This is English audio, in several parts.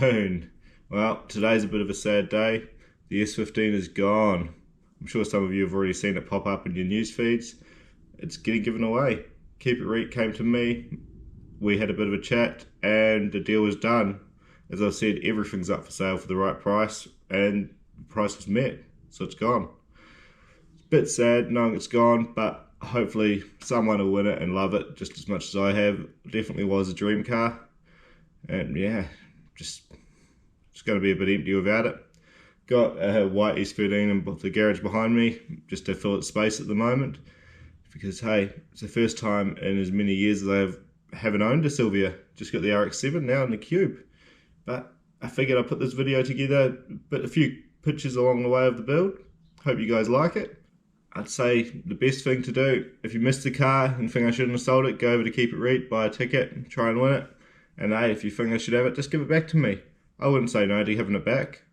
afternoon. Well, today's a bit of a sad day. The S15 is gone. I'm sure some of you have already seen it pop up in your news feeds. It's getting given away. Keep It Reet came to me. We had a bit of a chat and the deal was done. As I said, everything's up for sale for the right price and the price was met, so it's gone. It's a bit sad knowing it's gone, but hopefully someone will win it and love it just as much as I have. It definitely was a dream car. And yeah, just it's going to be a bit empty without it. Got a white S13 in the garage behind me just to fill its space at the moment, because hey, it's the first time in as many years as I haven't owned a Silvia. Just got the RX-7 now in the Cube, but I figured I'd put this video together, but a few pictures along the way of the build. Hope you guys like it. I'd say the best thing to do, if you missed the car and think I shouldn't have sold it, go over to Keep It Reet, buy a ticket, try and win it. And hey, if you think I should have it, just give it back to me. I wouldn't say no to having it back.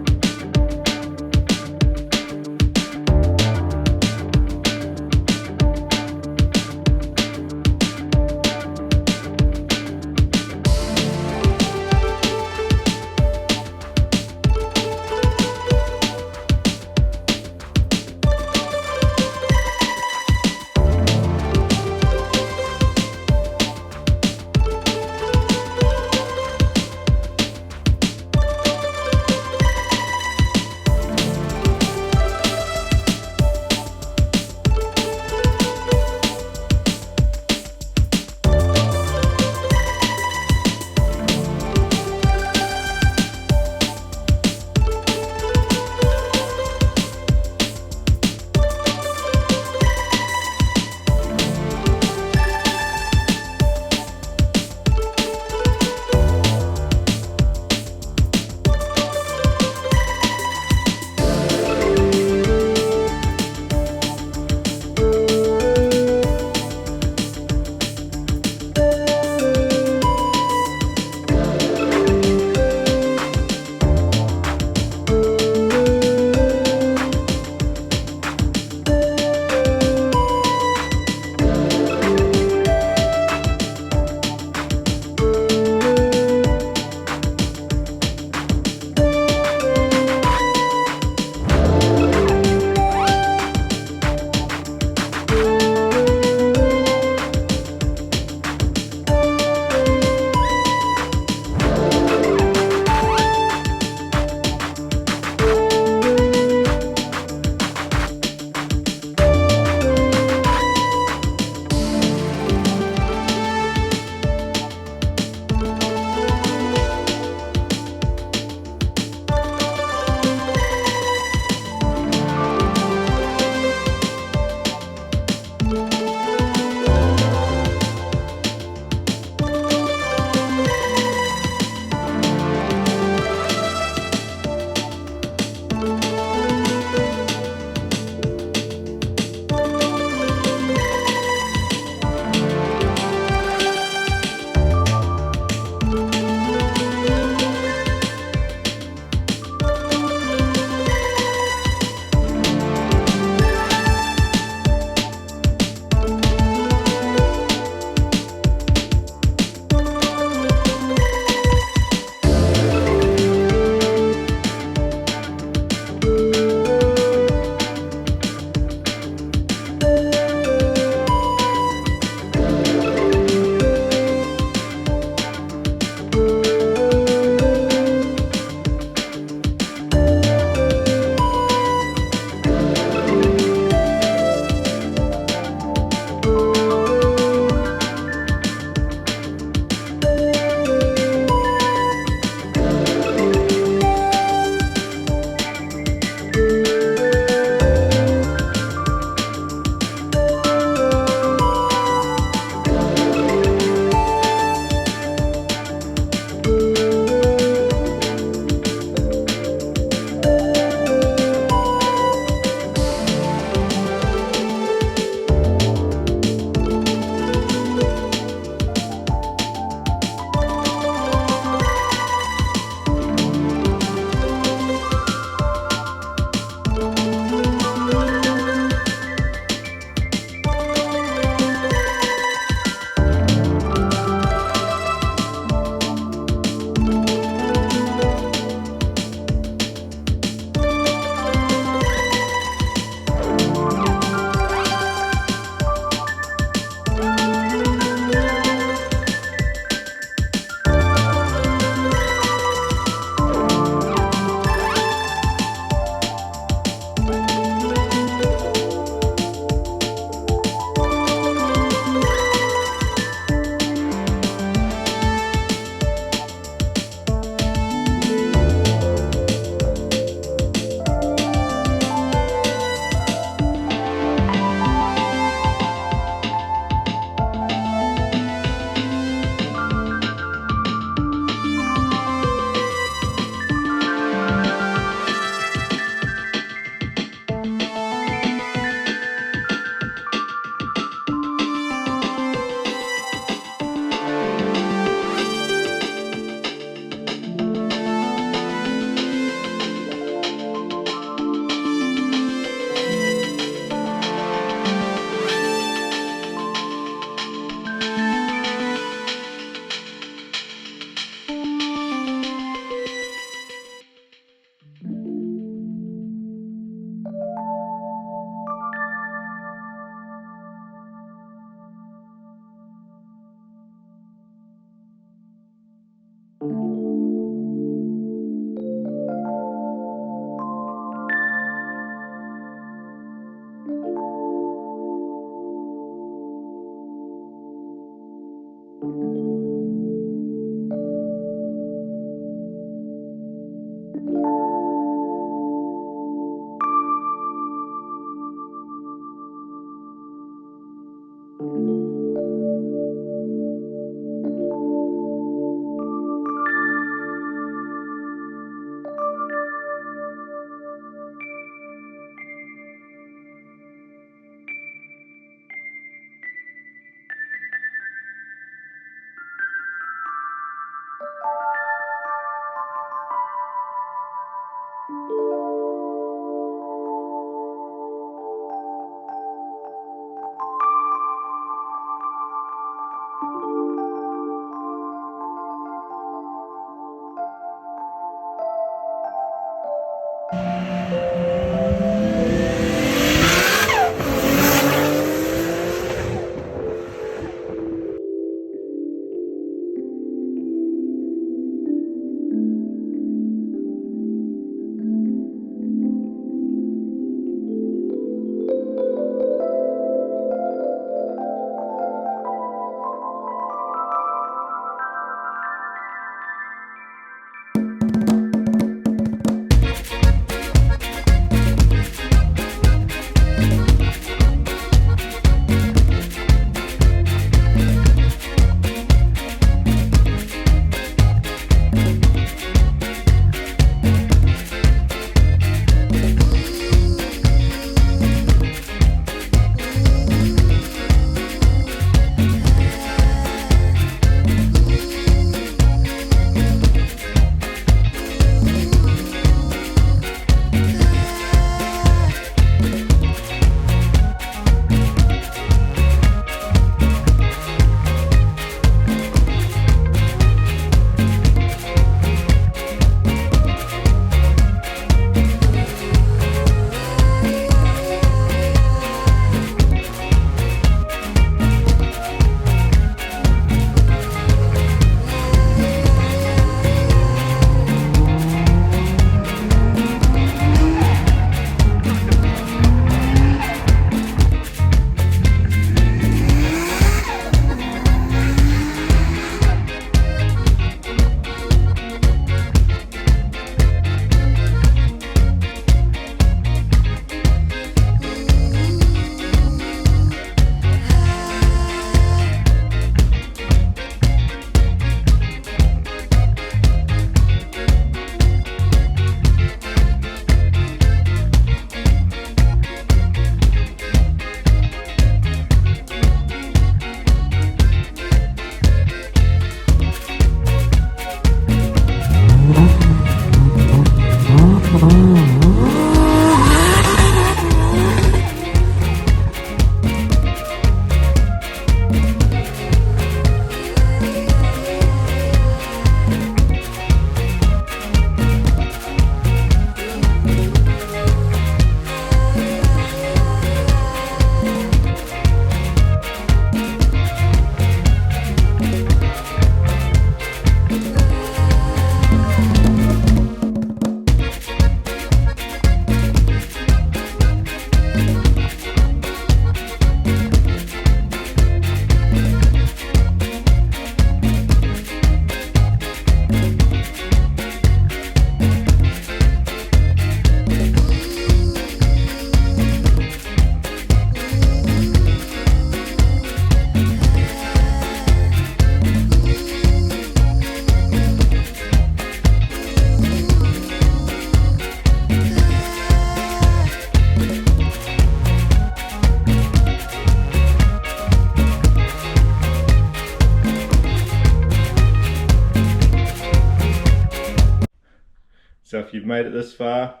So if you've made it this far,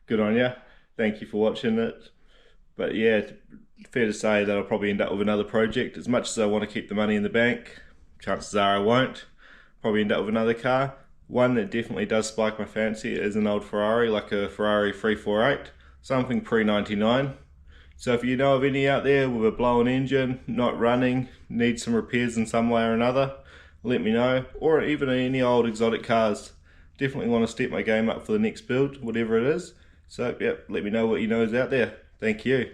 good on you. Thank you for watching it. But yeah, fair to say that I'll probably end up with another project. As much as I want to keep the money in the bank, chances are I won't. Probably end up with another car. One that definitely does spike my fancy is an old Ferrari, like a Ferrari 348, something pre-99. So if you know of any out there with a blown engine, not running, needs some repairs in some way or another, let me know. Or even any old exotic cars. Definitely want to step my game up for the next build, whatever it is. So yep, let me know what you know is out there. Thank you.